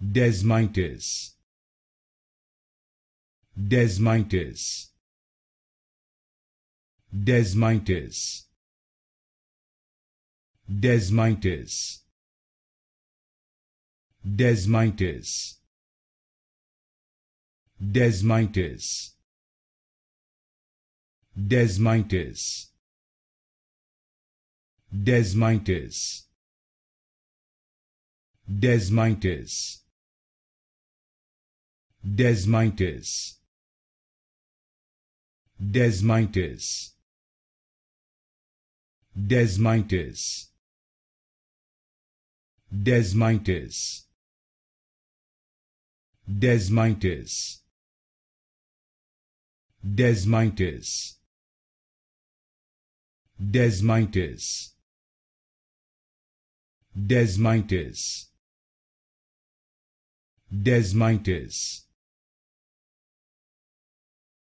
Desmitis, Desmitis, Desmitis, Desmitis, Desmitis, Desmitis, Desmitis, Desmitis, Desmitis, Desmitis, Desmitis, Desmitis, Desmitis, Desmitis, Desmitis, Desmitis, Desmitis, Desmitis,